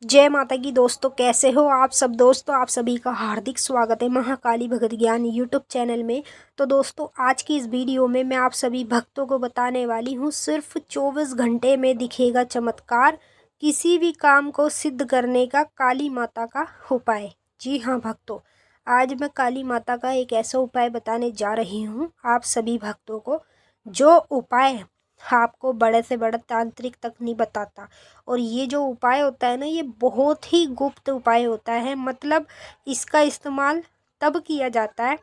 जय माता की दोस्तों, कैसे हो आप सब। दोस्तों आप सभी का हार्दिक स्वागत है महाकाली भगत ज्ञान यूट्यूब चैनल में। तो दोस्तों आज की इस वीडियो में मैं आप सभी भक्तों को बताने वाली हूँ सिर्फ 24 घंटे में दिखेगा चमत्कार, किसी भी काम को सिद्ध करने का काली माता का उपाय। जी हाँ भक्तों, आज मैं काली माता का एक ऐसा उपाय बताने जा रही हूँ आप सभी भक्तों को, जो उपाय आपको बड़े से बड़ा तांत्रिक तक नहीं बताता। और ये जो उपाय होता है ना, ये बहुत ही गुप्त उपाय होता है। मतलब इसका इस्तेमाल तब किया जाता है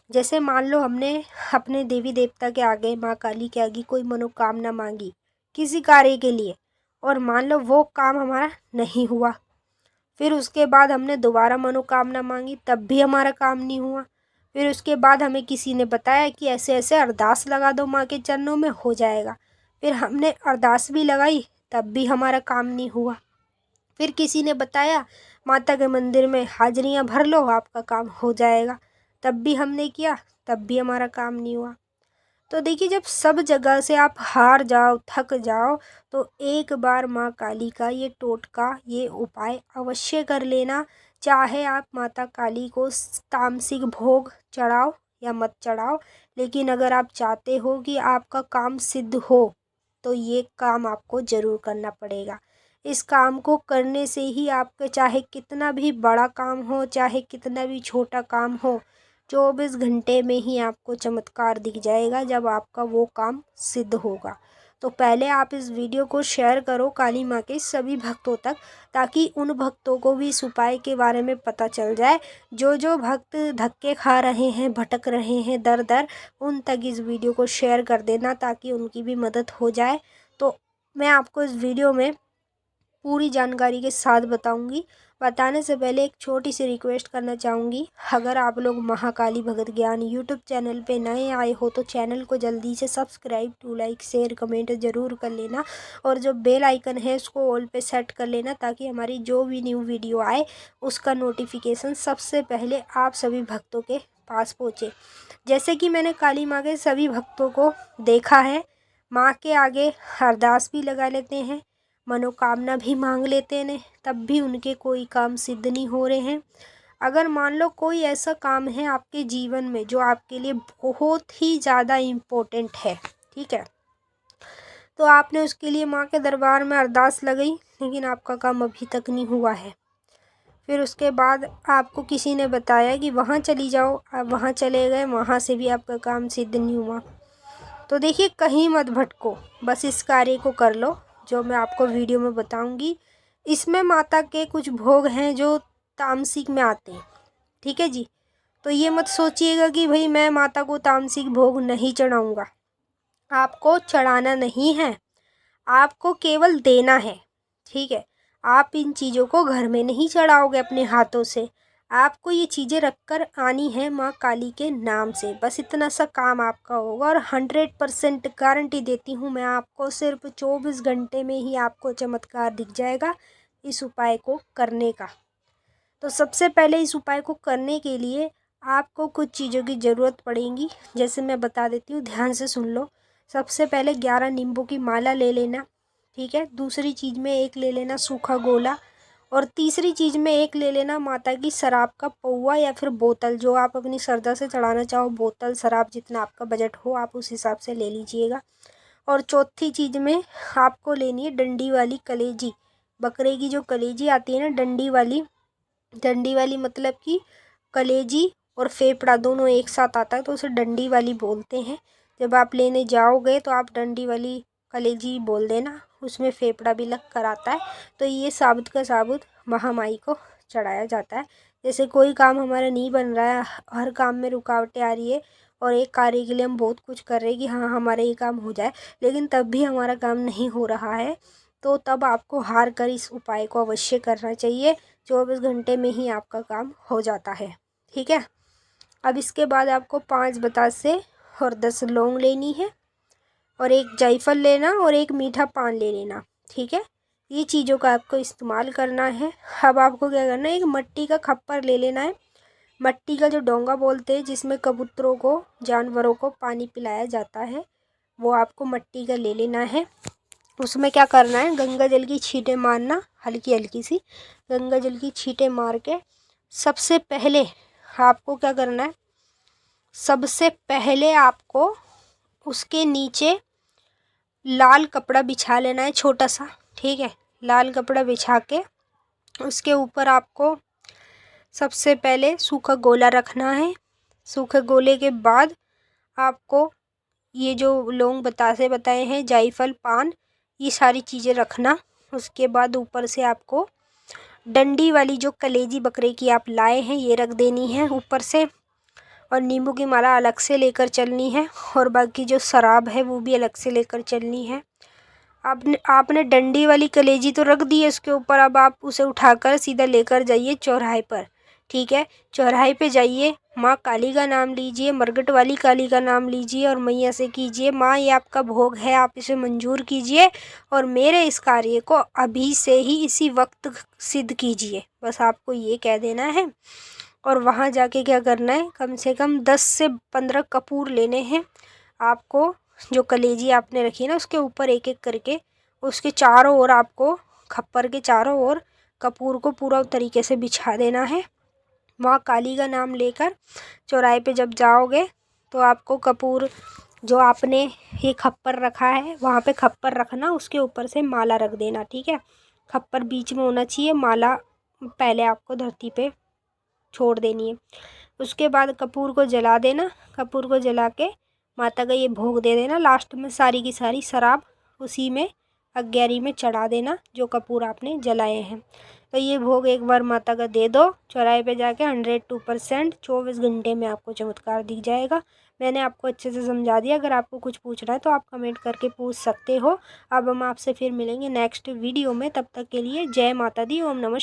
जैसे मान लो हमने अपने देवी देवता के आगे, माँ काली के आगे कोई मनोकामना मांगी किसी कार्य के लिए, और मान लो वो काम हमारा नहीं हुआ। फिर उसके बाद हमने दोबारा मनोकामना मांगी, तब भी हमारा काम नहीं हुआ। फिर उसके बाद हमें किसी ने बताया कि ऐसे ऐसे अरदास लगा दो माँ के चरणों में, हो जाएगा। फिर हमने अरदास भी लगाई, तब भी हमारा काम नहीं हुआ। फिर किसी ने बताया माता के मंदिर में हाजरियाँ भर लो, आपका काम हो जाएगा। तब भी हमने किया, तब भी हमारा काम नहीं हुआ। तो देखिए, जब सब जगह से आप हार जाओ, थक जाओ, तो एक बार माँ काली का ये टोटका, ये उपाय अवश्य कर लेना। चाहे आप माता काली को तामसिक भोग चढ़ाओ या मत चढ़ाओ, लेकिन अगर आप चाहते हो कि आपका काम सिद्ध हो, तो ये काम आपको ज़रूर करना पड़ेगा। इस काम को करने से ही आपके, चाहे कितना भी बड़ा काम हो, चाहे कितना भी छोटा काम हो, 24 घंटे में ही आपको चमत्कार दिख जाएगा जब आपका वो काम सिद्ध होगा। तो पहले आप इस वीडियो को शेयर करो काली माँ के सभी भक्तों तक, ताकि उन भक्तों को भी इस उपाय के बारे में पता चल जाए। जो भक्त धक्के खा रहे हैं, भटक रहे हैं दर दर, उन तक इस वीडियो को शेयर कर देना ताकि उनकी भी मदद हो जाए। तो मैं आपको इस वीडियो में पूरी जानकारी के साथ बताऊंगी। बताने से पहले एक छोटी सी रिक्वेस्ट करना चाहूँगी, अगर आप लोग महाकाली भगत ज्ञान यूट्यूब चैनल पे नए आए हो तो चैनल को जल्दी से subscribe, to like, share, comment ज़रूर कर लेना। और जो बेल आइकन है उसको ऑल पे सेट कर लेना, ताकि हमारी जो भी न्यू वीडियो आए उसका नोटिफिकेशन सबसे पहले आप सभी भक्तों के पास पहुँचे। जैसे कि मैंने काली माँ के सभी भक्तों को देखा है, माँ के आगे अरदास भी लगा लेते हैं, मनोकामना भी मांग लेते हैं, तब भी उनके कोई काम सिद्ध नहीं हो रहे हैं। अगर मान लो कोई ऐसा काम है आपके जीवन में जो आपके लिए बहुत ही ज़्यादा इम्पोर्टेंट है, ठीक है, तो आपने उसके लिए माँ के दरबार में अरदास लगाई, लेकिन आपका काम अभी तक नहीं हुआ है। फिर उसके बाद आपको किसी ने बताया कि वहाँ चली जाओ, आप वहाँ चले गए, वहाँ से भी आपका काम सिद्ध नहीं हुआ। तो देखिए, कहीं मत भटको, बस इस कार्य को कर लो जो मैं आपको वीडियो में बताऊंगी। इसमें माता के कुछ भोग हैं जो तामसिक में आते हैं, ठीक है जी। तो ये मत सोचिएगा कि भाई मैं माता को तामसिक भोग नहीं चढ़ाऊँगा। आपको चढ़ाना नहीं है, आपको केवल देना है, ठीक है। आप इन चीज़ों को घर में नहीं चढ़ाओगे अपने हाथों से, आपको ये चीज़ें रख कर आनी है माँ काली के नाम से, बस इतना सा काम आपका होगा। और 100% गारंटी देती हूँ मैं आपको, सिर्फ 24 घंटे में ही आपको चमत्कार दिख जाएगा इस उपाय को करने का। तो सबसे पहले इस उपाय को करने के लिए आपको कुछ चीज़ों की ज़रूरत पड़ेगी, जैसे मैं बता देती हूँ, ध्यान से सुन लो। सबसे पहले 11 नींबू की माला ले लेना, ठीक है। दूसरी चीज़ में एक ले लेना सूखा गोला, और तीसरी चीज़ में एक ले लेना माता की शराब का पौवा या फिर बोतल, जो आप अपनी श्रद्धा से चढ़ाना चाहो, बोतल शराब जितना आपका बजट हो आप उस हिसाब से ले लीजिएगा। और चौथी चीज़ में आपको लेनी है डंडी वाली कलेजी, बकरे की जो कलेजी आती है ना, डंडी वाली। डंडी वाली मतलब कि कलेजी और फेफड़ा दोनों एक साथ आता है, तो उसे डंडी वाली बोलते हैं। जब आप लेने जाओगे तो आप डंडी वाली कलेजी बोल देना, उसमें फेफड़ा भी लग कर आता है। तो ये साबुत का साबुत महामाई को चढ़ाया जाता है। जैसे कोई काम हमारा नहीं बन रहा है, हर काम में रुकावटें आ रही है, और एक कार्य के लिए हम बहुत कुछ कर रहे हैं कि हाँ हमारा ये काम हो जाए, लेकिन तब भी हमारा काम नहीं हो रहा है, तो तब आपको हार कर इस उपाय को अवश्य करना चाहिए। 24 घंटे में ही आपका काम हो जाता है, ठीक है। अब इसके बाद आपको 5 बतासे और 10 लौंग लेनी है, और एक जायफल लेना, और एक मीठा पान ले लेना, ठीक है। ये चीज़ों का आपको इस्तेमाल करना है। अब आपको क्या करना है, एक मिट्टी का खप्पर ले लेना है, मिट्टी का जो डोंगा बोलते हैं जिसमें कबूतरों को, जानवरों को पानी पिलाया जाता है, वो आपको मिट्टी का ले लेना है। उसमें क्या करना है, गंगा जल की छींटे मारना, हल्की हल्की सी गंगा जल की छींटे मार के सबसे पहले आपको क्या करना है, सबसे पहले आपको उसके नीचे लाल कपड़ा बिछा लेना है छोटा सा, ठीक है। लाल कपड़ा बिछा के उसके ऊपर आपको सबसे पहले सूखा गोला रखना है। सूखे गोले के बाद आपको ये जो लौंग बतासे बताए हैं, जायफल, पान, ये सारी चीज़ें रखना। उसके बाद ऊपर से आपको डंडी वाली जो कलेजी बकरे की आप लाए हैं ये रख देनी है ऊपर से, और नींबू की माला अलग से लेकर चलनी है, और बाकी जो शराब है वो भी अलग से लेकर चलनी है। आपने डंडी वाली कलेजी तो रख दी है उसके ऊपर, अब आप उसे उठाकर सीधा लेकर जाइए चौराहे पर, ठीक है। चौराहे पे जाइए, माँ काली का नाम लीजिए, मरगट वाली काली का नाम लीजिए और मैया से कीजिए, माँ ये आपका भोग है, आप इसे मंजूर कीजिए और मेरे इस कार्य को अभी से ही इसी वक्त सिद्ध कीजिए। बस आपको ये कह देना है। और वहाँ जाके क्या करना है, कम से कम 10 से 15 कपूर लेने हैं आपको। जो कलेजी आपने रखी है ना, उसके ऊपर एक एक करके उसके चारों ओर आपको, खप्पर के चारों ओर कपूर को पूरा तरीके से बिछा देना है। माँ काली का नाम लेकर चौराहे पे जब जाओगे तो आपको कपूर जो आपने ये खप्पर रखा है वहाँ पे खप्पर रखना, उसके ऊपर से माला रख देना, ठीक है। खप्पर बीच में होना चाहिए, माला पहले आपको धरती पे छोड़ देनी है। उसके बाद कपूर को जला देना। कपूर को जला के माता का ये भोग दे देना। लास्ट में सारी की सारी शराब उसी में अग्यारी में चढ़ा देना जो कपूर आपने जलाए हैं। तो ये भोग एक बार माता का दे दो चौराहे पे जाके, 102% 24 घंटे में आपको चमत्कार दिख जाएगा। मैंने आपको अच्छे से समझा दिया। अगर आपको कुछ पूछना है तो आप कमेंट करके पूछ सकते हो। अब हम आपसे फिर मिलेंगे नेक्स्ट वीडियो में, तब तक के लिए जय माता दी, ओम नमः।